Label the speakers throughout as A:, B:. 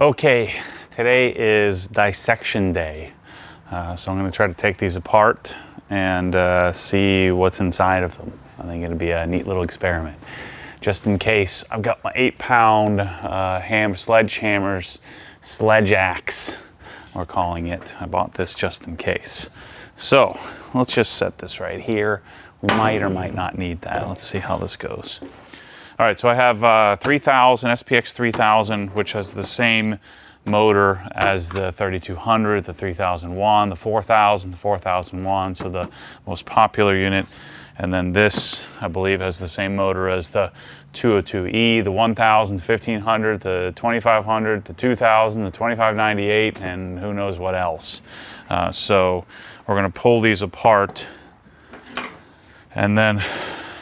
A: Okay, today is dissection day. So I'm going to try to take these apart and see what's inside of them. I think it'll be a neat little experiment. Just in case, I've got my 8-pound sledgehammers, sledge axe, we're calling it. I bought this just in case. So let's just set this right here. We might or might not need that. Let's see how this goes. All right, so I have 3000, SPX 3000, which has the same motor as the 3200, the 3001, the 4000, the 4001, so the most popular unit. And then this, I believe, has the same motor as the 202E, the 1000, the 1500, the 2500, the 2000, the 2598, and who knows what else. So we're gonna pull these apart and then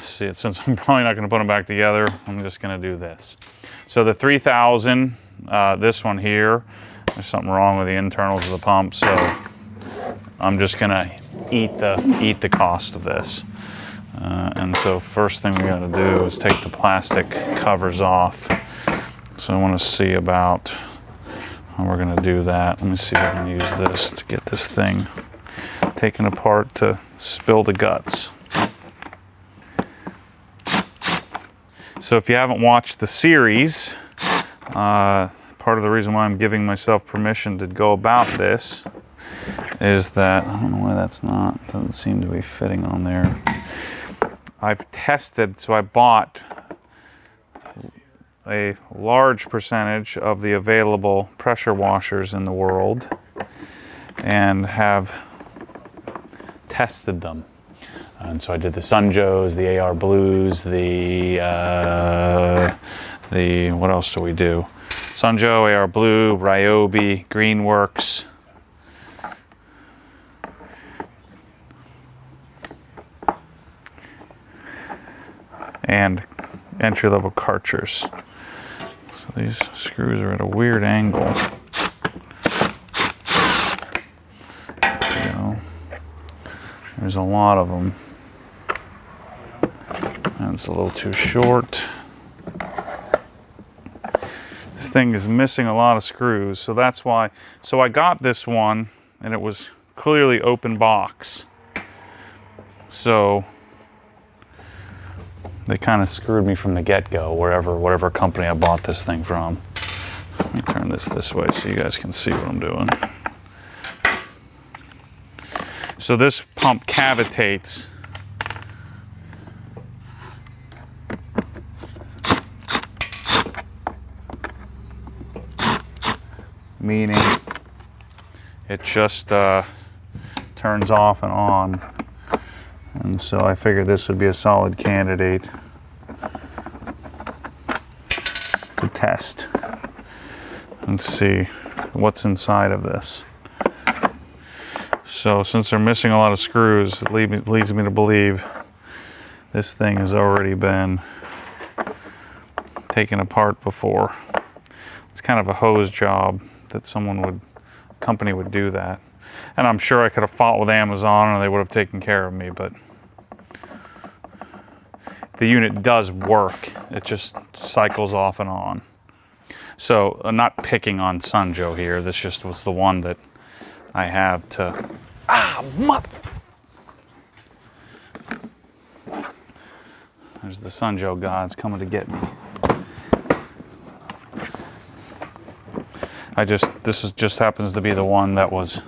A: see it. Since I'm probably not gonna put them back together, I'm just gonna do this. So the 3000, this one here, there's something wrong with the internals of the pump, so I'm just gonna eat the cost of this. And so first thing we gotta do is take the plastic covers off. So I wanna see about how we're gonna do that. Let me see if I can use this to get this thing taken apart to spill the guts. So if you haven't watched the series, part of the reason why I'm giving myself permission to go about this is that, I don't know why that's not, doesn't seem to be fitting on there. I've tested, so I bought a large percentage of the available pressure washers in the world and have tested them. And so I did the SunJoes, the AR Blues, the what else do we do? SunJoe, AR Blue, Ryobi, Greenworks. And entry-level Karchers. So these screws are at a weird angle. There you go. There's a lot of them. And it's a little too short. This thing is missing a lot of screws, so that's why. So I got this one, and it was clearly open box. So they kind of screwed me from the get-go, whatever company I bought this thing from. Let me turn this way so you guys can see what I'm doing. So this pump cavitates. Meaning it just turns off and on. And so I figured this would be a solid candidate to test and see what's inside of this. So since they're missing a lot of screws, it leads me to believe this thing has already been taken apart before. It's kind of a hose job that company would do that. And I'm sure I could have fought with Amazon and they would have taken care of me, but the unit does work. It just cycles off and on. So I'm not picking on SunJoe here. This just was the one that I have to, There's the SunJoe gods coming to get me. This just happens to be the one that was,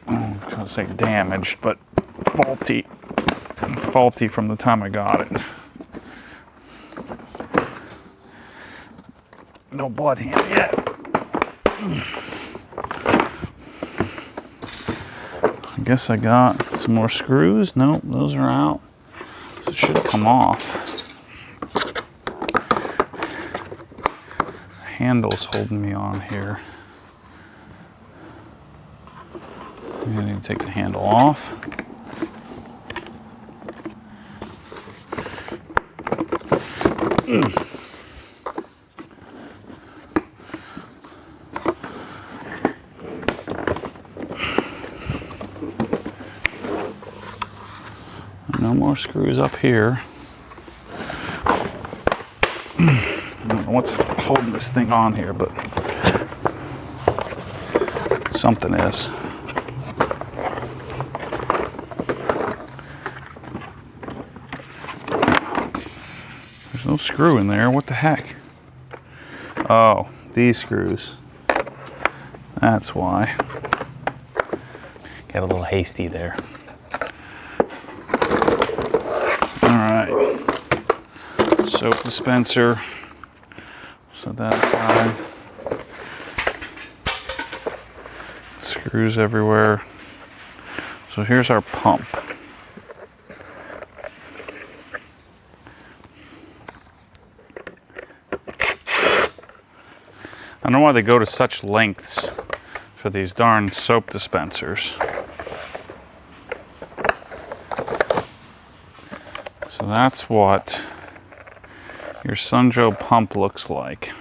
A: I'm gonna say damaged, but faulty from the time I got it. No blood hand yet. I guess I got some more screws. Nope, those are out. So it should come off. Handle's holding me on here. I need to take the handle off. No more screws up here. what's holding this thing on here, but something is. There's no screw in there. What the heck? Oh, these screws. That's why. Got a little hasty there. All right. Soap dispenser. Set that aside. Screws everywhere. So here's our pump. I don't know why they go to such lengths for these darn soap dispensers. So that's what your SunJoe pump looks like.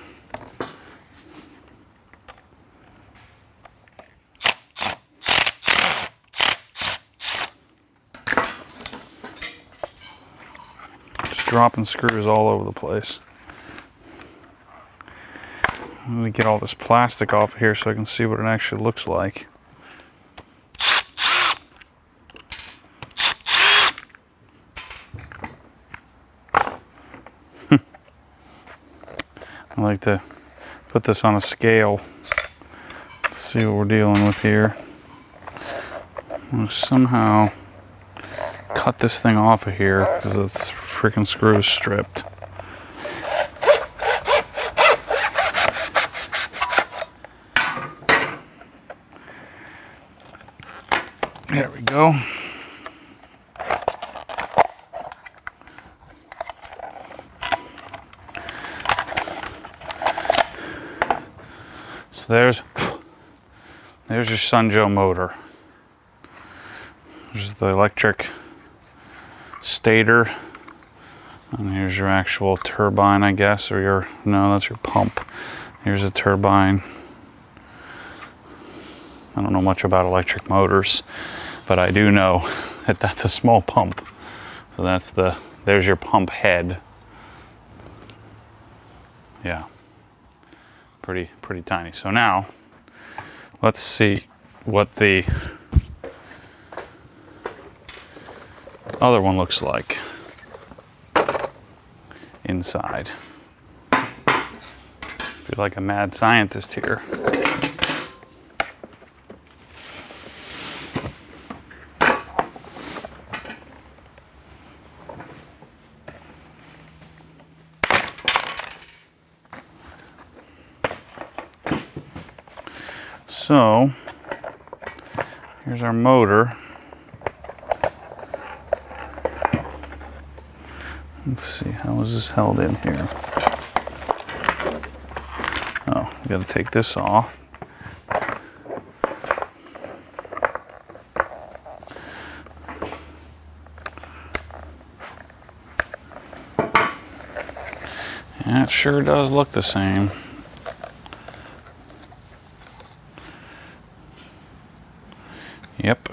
A: Just dropping screws all over the place. Let me get all this plastic off of here so I can see what it actually looks like. I like to put this on a scale. Let's see what we're dealing with here. I'm gonna somehow cut this thing off of here because the freaking screw is stripped. There we go. So there's your SunJoe motor. There's the electric stator. And here's your actual turbine, I guess, or your, no, that's your pump. Here's a turbine. I don't know much about electric motors, but I do know that that's a small pump. So there's your pump head. Yeah, pretty tiny. So now, let's see what the other one looks like inside. Feel like a mad scientist here. So, here's our motor. Let's see, how is this held in here? Oh, we gotta take this off. Yeah, it sure does look the same. Yep.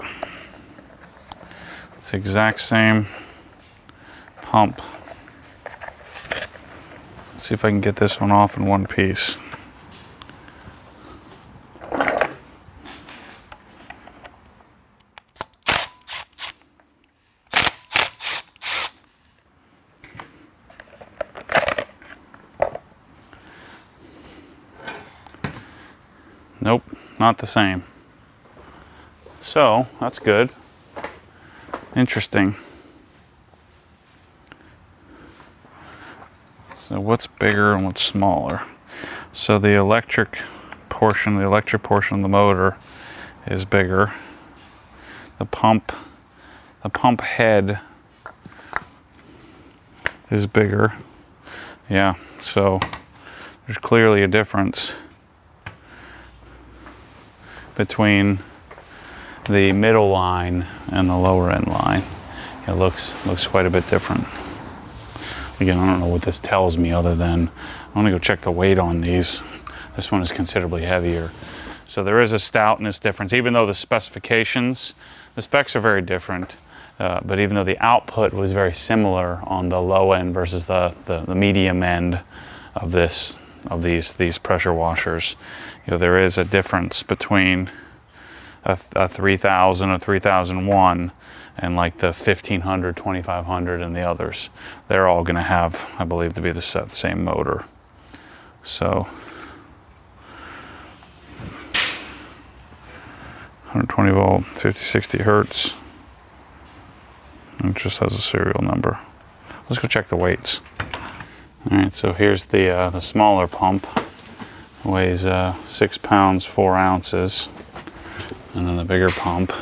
A: It's the exact same pump. Let's see if I can get this one off in one piece. Nope, not the same. So, that's good. Interesting. So what's bigger and what's smaller? So the electric portion of the motor is bigger. The pump head is bigger. Yeah, so there's clearly a difference between the middle line and the lower end line. It looks quite a bit different. Again, I don't know what this tells me other than I'm gonna go check the weight on these. This one is considerably heavier. So there is a stoutness difference, even though the specifications, the specs are very different, but even though the output was very similar on the low end versus the medium end, of these pressure washers. You know, there is a difference between a 3000, a 3001, and like the 1500, 2500 and the others. They're all going to have, I believe, to be the same motor. So 120 volt, 50, 60 hertz. It just has a serial number. Let's go check the weights. All right, so here's the smaller pump. It weighs 6 pounds, 4 ounces. And then the bigger pump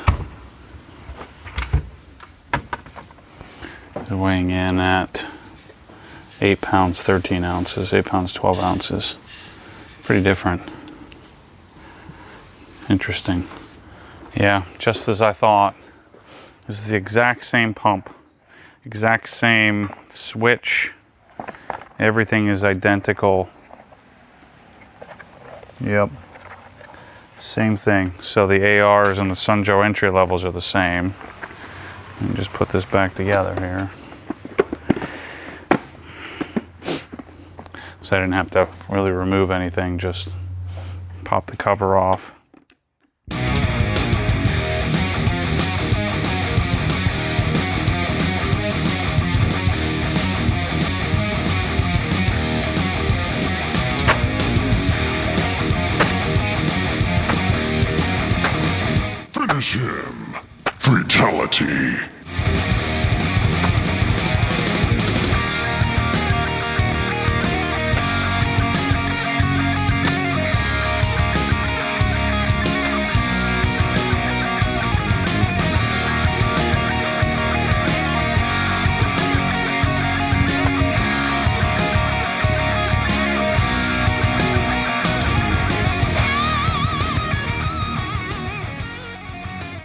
A: is weighing in at 8 pounds, 13 ounces, 8 pounds, 12 ounces. Pretty different. Interesting. Yeah, just as I thought. This is the exact same pump, exact same switch. Everything is identical. Yep. Same thing. So the ARs and the SunJoe entry levels are the same. And just put this back together here. So I didn't have to really remove anything, just pop the cover off.
B: Finish him. Fatality.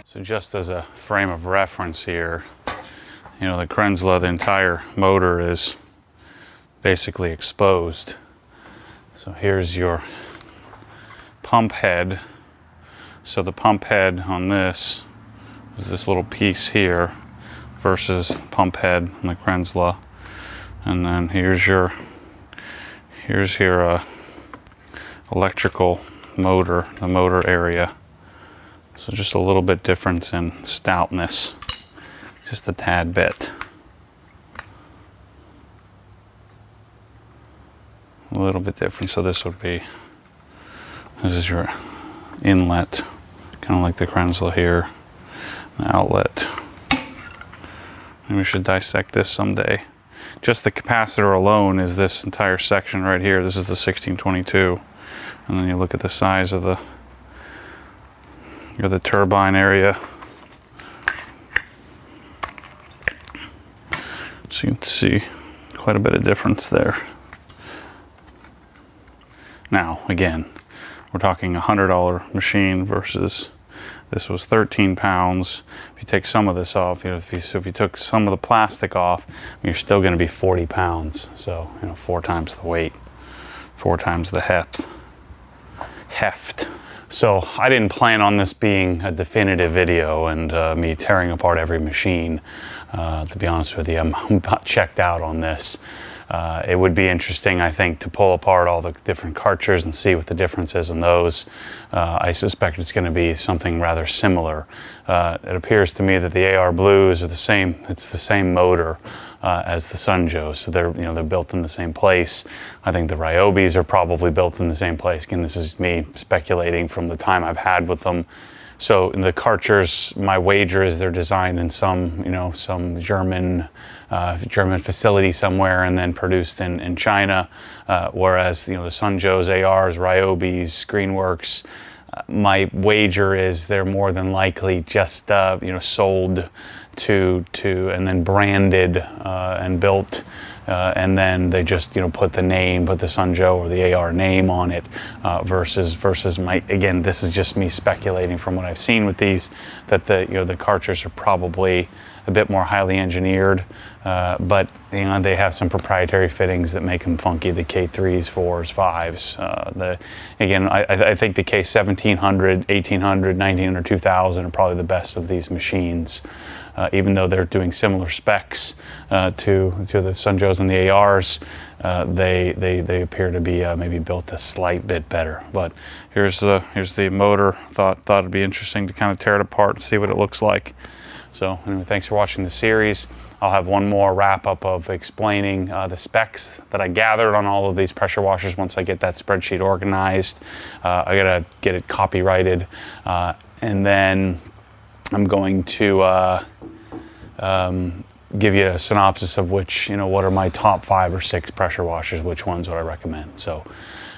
A: So just as a frame of reference here, you know, the Krenzla, the entire motor is basically exposed. So here's your pump head. So the pump head on this is this little piece here versus pump head on the Krenzla. And then here's your electrical motor, the motor area. So just a little bit difference in stoutness, just a tad bit. A little bit different. So this is your inlet, kind of like the Krenzla here, the outlet. Maybe we should dissect this someday. Just the capacitor alone is this entire section right here. This is the 1622. And then you look at the size of the turbine area. So you can see quite a bit of difference there. Now, again, we're talking a $100 machine versus this was 13 pounds. If you take some of this off, you know, if you took some of the plastic off, you're still going to be 40 pounds. So, you know, 4 times the weight, 4 times the heft. So I didn't plan on this being a definitive video and me tearing apart every machine. To be honest with you, I'm about checked out on this. It would be interesting, I think, to pull apart all the different cartridges and see what the difference is in those. I suspect it's going to be something rather similar. It appears to me that the AR Blues are the same. It's the same motor as the SunJoe, so they're built in the same place. I think the Ryobis are probably built in the same place. Again, this is me speculating from the time I've had with them. So in the cartridges, my wager is they're designed in some German facility somewhere and then produced in China. Whereas the SunJoes, ARs, Ryobis, Greenworks, my wager is they're more than likely just sold to and then branded and built. And then they just put the SunJoe or the AR name on it versus again, this is just me speculating from what I've seen with these, that the cartridges are probably a bit more highly engineered, but they have some proprietary fittings that make them funky. The K3s, 4s, 5s. I think the K1700, 1800, 1900, 2000 are probably the best of these machines. even though they're doing similar specs to the SunJoes and the ARs, they appear to be maybe built a slight bit better. But here's the motor. Thought it'd be interesting to kind of tear it apart and see what it looks like. So anyway, thanks for watching the series. I'll have one more wrap up of explaining the specs that I gathered on all of these pressure washers once I get that spreadsheet organized. I gotta get it copyrighted, and then I'm going to give you a synopsis of which, what are my top 5 or 6 pressure washers, which ones would I recommend. So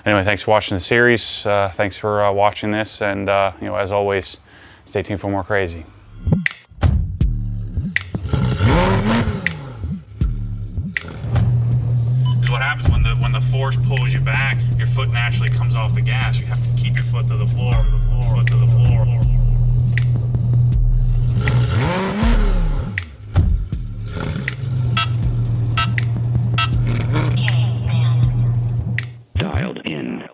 A: anyway, thanks for watching the series. Thanks for watching this, and as always, stay tuned for more crazy. What happens when the force pulls you back, your foot naturally comes off the gas. You have to keep your foot to the floor, foot to the floor.
C: Dialed in.